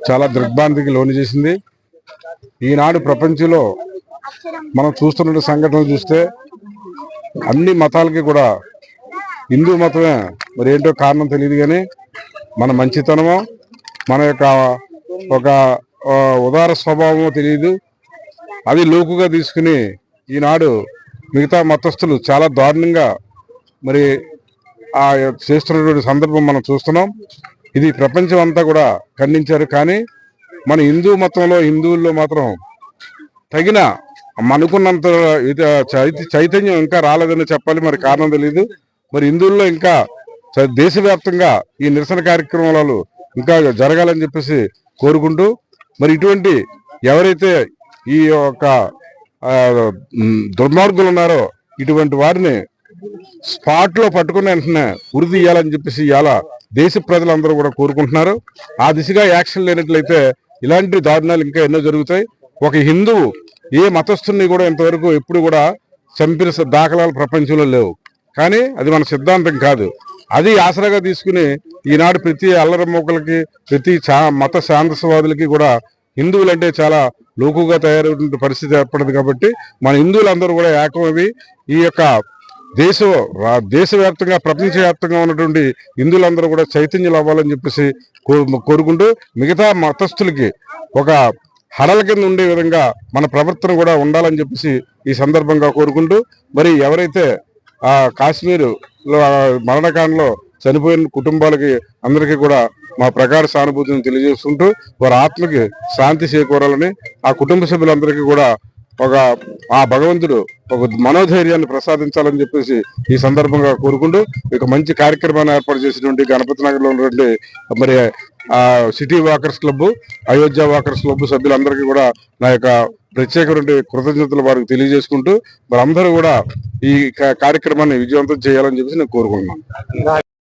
చాలా దిగ్భ్రాంతికి లోను చేసింది. ఈనాడు ప్రపంచంలో మనం చూస్తున్న సంఘటనలు చూస్తే అన్ని మతాలకి కూడా హిందూ మతమే మరి ఏంటో కారణం తెలియదు, కానీ మన మంచితనమో మన యొక్క ఒక ఉదార స్వభావమో తెలియదు. అది లోకుగా తీసుకుని ఈనాడు మిగతా మతస్థులు చాలా దారుణంగా మరి చేస్తున్నటువంటి సందర్భం మనం చూస్తున్నాం. ఇది ప్రపంచం అంతా కూడా ఖండించారు. కానీ మన హిందూ మతంలో హిందువుల్లో మాత్రం తగిన అనుకున్నంత చైతన్యం ఇంకా రాలేదని చెప్పాలి. మరి కారణం తెలియదు. మరి హిందువుల్లో ఇంకా దేశవ్యాప్తంగా ఈ నిరసన కార్యక్రమాలు ఇంకా జరగాలని చెప్పేసి కోరుకుంటూ, మరి ఇటువంటి ఎవరైతే ఈ యొక్క దుర్మార్గులు ఉన్నారో ఇటువంటి వారిని స్పాట్ లో పట్టుకుని వెంటనే ఉరి తీయాలని చెప్పేసి ఇవాళ దేశ ప్రజలందరూ కూడా కోరుకుంటున్నారు. ఆ దిశగా యాక్షన్ లేనట్లయితే ఇలాంటి దారుణాలు ఇంకా ఎన్నో జరుగుతాయి. ఒక హిందువు ఏ మతస్థుని కూడా ఇంతవరకు ఎప్పుడు కూడా చంపిన దాఖలాలు ప్రపంచంలో లేవు. కానీ అది మన సిద్ధాంతం కాదు. అది ఆసరాగా తీసుకుని ఈనాడు ప్రతి అల్లరమ్మోకలకి ప్రతి మత శాంతస్వాదులకి కూడా హిందువులంటే చాలా లోకుగా తయారైన పరిస్థితి ఏర్పడింది. కాబట్టి మన హిందువులందరూ కూడా ఏకమవి ఈ యొక్క దేశవ్యాప్తంగా ప్రపంచవ్యాప్తంగా ఉన్నటువంటి హిందువులందరూ కూడా చైతన్యులు అవ్వాలని చెప్పేసి కోరుకుంటూ, మిగతా మతస్థులకి ఒక హడల కింద ఉండే విధంగా మన ప్రవర్తన కూడా ఉండాలని చెప్పేసి ఈ సందర్భంగా కోరుకుంటూ, మరి ఎవరైతే కాశ్మీర్ లో మరణకాండలో చనిపోయిన కుటుంబాలకి అందరికీ కూడా మా ప్రగాఢ సానుభూతిని తెలియజేస్తుంటూ వారి ఆత్మకి శాంతి చేకూరాలని, ఆ కుటుంబ సభ్యులందరికీ కూడా ఆ భగవంతుడు ఒక మనోధైర్యాన్ని ప్రసాదించాలని చెప్పేసి ఈ సందర్భంగా కోరుకుంటూ, ఇక మంచి కార్యక్రమాన్ని ఏర్పాటు చేసినటువంటి గణపతి నగర్లో ఉన్నటువంటి మరి city walkers club, Ayodhya walkers club సభ్యులందరికీ కూడా నా యొక్క ప్రత్యేకమైన కృతజ్ఞతలు వారికి తెలియజేసుకుంటూ, మరి అందరూ కూడా ఈ కార్యక్రమాన్ని విజయవంతం చేయాలని చెప్పేసి నేను కోరుకుంటున్నాను.